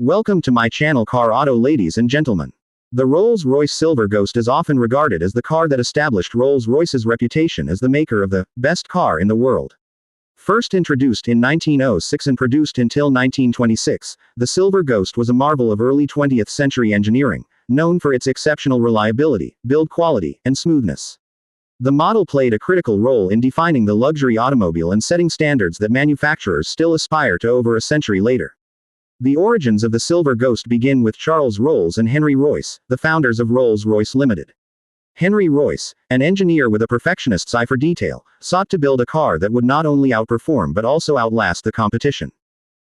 Welcome to my channel Car Auto, ladies and gentlemen. The Rolls-Royce Silver Ghost is often regarded as the car that established Rolls-Royce's reputation as the maker of the best car in the world. First introduced in 1906 and produced until 1926, the Silver Ghost was a marvel of early 20th century engineering, known for its exceptional reliability, build quality, and smoothness. The model played a critical role in defining the luxury automobile and setting standards that manufacturers still aspire to over a century later. The origins of the Silver Ghost begin with Charles Rolls and Henry Royce, the founders of Rolls-Royce Limited. Henry Royce, an engineer with a perfectionist's eye for detail, sought to build a car that would not only outperform but also outlast the competition.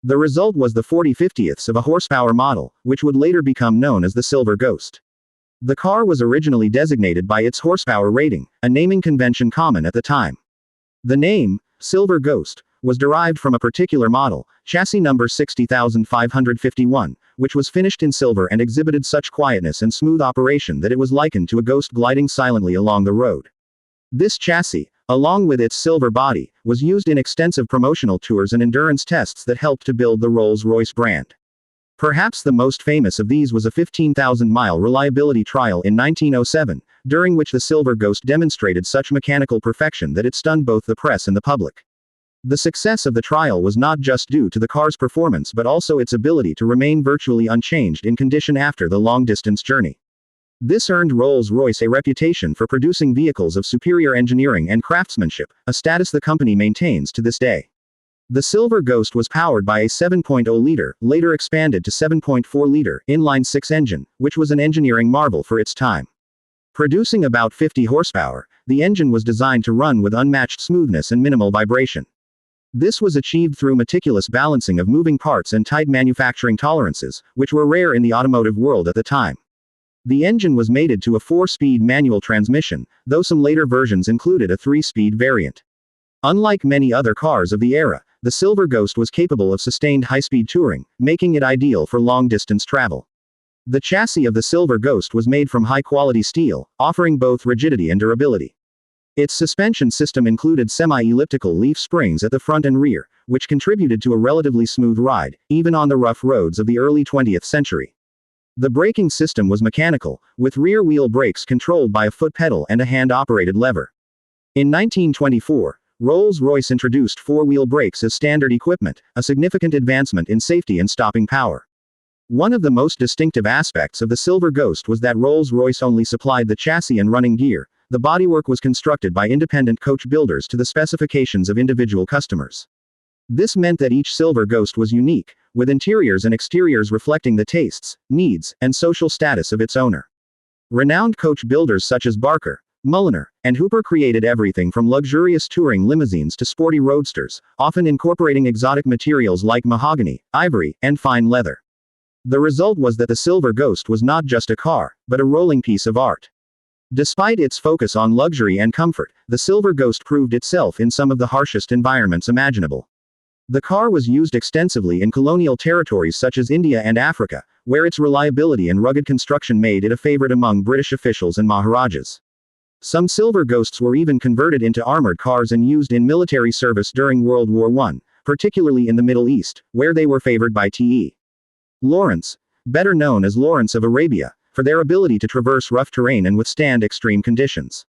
The result was the 40/50ths of a horsepower model, which would later become known as the Silver Ghost. The car was originally designated by its horsepower rating, a naming convention common at the time. The name, Silver Ghost, was derived from a particular model, chassis number 60551, which was finished in silver and exhibited such quietness and smooth operation that it was likened to a ghost gliding silently along the road. This chassis, along with its silver body, was used in extensive promotional tours and endurance tests that helped to build the Rolls-Royce brand. Perhaps the most famous of these was a 15,000-mile reliability trial in 1907, during which the Silver Ghost demonstrated such mechanical perfection that it stunned both the press and the public. The success of the trial was not just due to the car's performance but also its ability to remain virtually unchanged in condition after the long-distance journey. This earned Rolls-Royce a reputation for producing vehicles of superior engineering and craftsmanship, a status the company maintains to this day. The Silver Ghost was powered by a 7.0-liter, later expanded to 7.4-liter, inline-six engine, which was an engineering marvel for its time. Producing about 50 horsepower, the engine was designed to run with unmatched smoothness and minimal vibration. This was achieved through meticulous balancing of moving parts and tight manufacturing tolerances, which were rare in the automotive world at the time. The engine was mated to a 4-speed manual transmission, though some later versions included a 3-speed variant. Unlike many other cars of the era, the Silver Ghost was capable of sustained high-speed touring, making it ideal for long-distance travel. The chassis of the Silver Ghost was made from high-quality steel, offering both rigidity and durability. Its suspension system included semi-elliptical leaf springs at the front and rear, which contributed to a relatively smooth ride, even on the rough roads of the early 20th century. The braking system was mechanical, with rear-wheel brakes controlled by a foot pedal and a hand-operated lever. In 1924, Rolls-Royce introduced four-wheel brakes as standard equipment, a significant advancement in safety and stopping power. One of the most distinctive aspects of the Silver Ghost was that Rolls-Royce only supplied the chassis and running gear. The bodywork was constructed by independent coach builders to the specifications of individual customers. This meant that each Silver Ghost was unique, with interiors and exteriors reflecting the tastes, needs, and social status of its owner. Renowned coach builders such as Barker, Mulliner, and Hooper created everything from luxurious touring limousines to sporty roadsters, often incorporating exotic materials like mahogany, ivory, and fine leather. The result was that the Silver Ghost was not just a car, but a rolling piece of art. Despite its focus on luxury and comfort, the Silver Ghost proved itself in some of the harshest environments imaginable. The car was used extensively in colonial territories such as India and Africa, where its reliability and rugged construction made it a favorite among British officials and Maharajas. Some Silver Ghosts were even converted into armored cars and used in military service during World War I, particularly in the Middle East, where they were favored by T.E. Lawrence, better known as Lawrence of Arabia, for their ability to traverse rough terrain and withstand extreme conditions.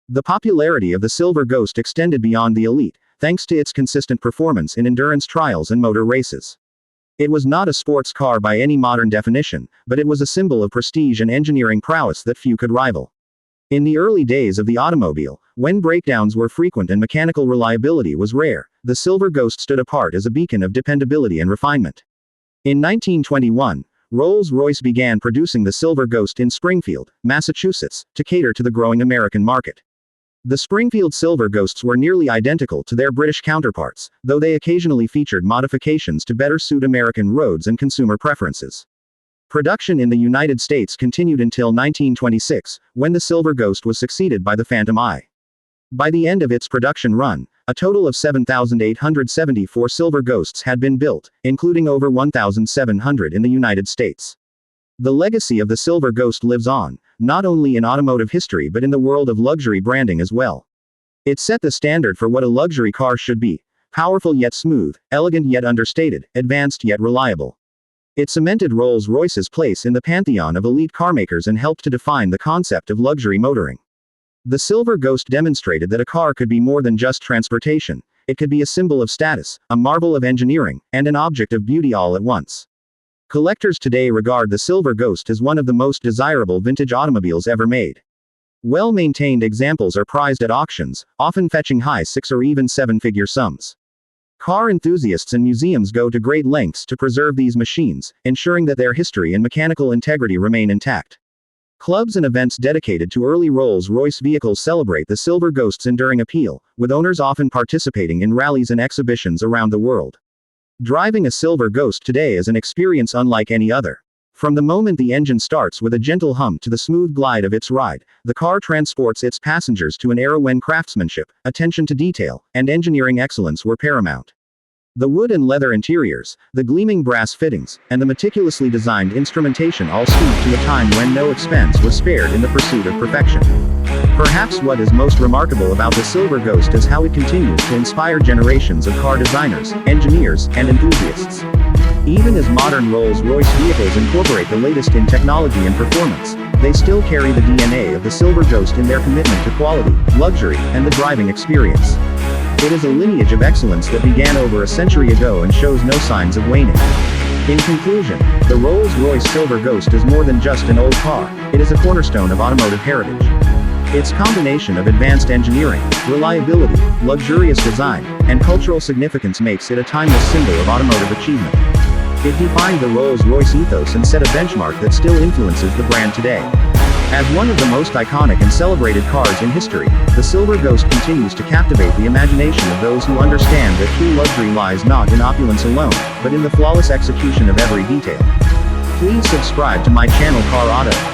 The popularity of the Silver Ghost extended beyond the elite, thanks to its consistent performance in endurance trials and motor races. It was not a sports car by any modern definition, but it was a symbol of prestige and engineering prowess that few could rival. In the early days of the automobile, when breakdowns were frequent and mechanical reliability was rare, the Silver Ghost stood apart as a beacon of dependability and refinement. In 1921, Rolls-Royce began producing the Silver Ghost in Springfield, Massachusetts, to cater to the growing American market. The Springfield Silver Ghosts were nearly identical to their British counterparts, though they occasionally featured modifications to better suit American roads and consumer preferences. Production in the United States continued until 1926, when the Silver Ghost was succeeded by the Phantom I. By the end of its production run, a total of 7,874 Silver Ghosts had been built, including over 1,700 in the United States. The legacy of the Silver Ghost lives on, not only in automotive history but in the world of luxury branding as well. It set the standard for what a luxury car should be: powerful yet smooth, elegant yet understated, advanced yet reliable. It cemented Rolls-Royce's place in the pantheon of elite carmakers and helped to define the concept of luxury motoring. The Silver Ghost demonstrated that a car could be more than just transportation. It could be a symbol of status, a marvel of engineering, and an object of beauty all at once. Collectors today regard the Silver Ghost as one of the most desirable vintage automobiles ever made. Well-maintained examples are prized at auctions, often fetching high six or even seven-figure sums. Car enthusiasts and museums go to great lengths to preserve these machines, ensuring that their history and mechanical integrity remain intact. Clubs and events dedicated to early Rolls-Royce vehicles celebrate the Silver Ghost's enduring appeal, with owners often participating in rallies and exhibitions around the world. Driving a Silver Ghost today is an experience unlike any other. From the moment the engine starts with a gentle hum to the smooth glide of its ride, the car transports its passengers to an era when craftsmanship, attention to detail, and engineering excellence were paramount. The wood and leather interiors, the gleaming brass fittings, and the meticulously designed instrumentation all speak to a time when no expense was spared in the pursuit of perfection. Perhaps what is most remarkable about the Silver Ghost is how it continues to inspire generations of car designers, engineers, and enthusiasts. Even as modern Rolls-Royce vehicles incorporate the latest in technology and performance, they still carry the DNA of the Silver Ghost in their commitment to quality, luxury, and the driving experience. It is a lineage of excellence that began over a century ago and shows no signs of waning. In conclusion, the Rolls-Royce Silver Ghost is more than just an old car, it is a cornerstone of automotive heritage. Its combination of advanced engineering, reliability, luxurious design, and cultural significance makes it a timeless symbol of automotive achievement. It defined the Rolls-Royce ethos and set a benchmark that still influences the brand today. As one of the most iconic and celebrated cars in history, the Silver Ghost continues to captivate the imagination of those who understand that true luxury lies not in opulence alone, but in the flawless execution of every detail. Please subscribe to my channel Car Auto.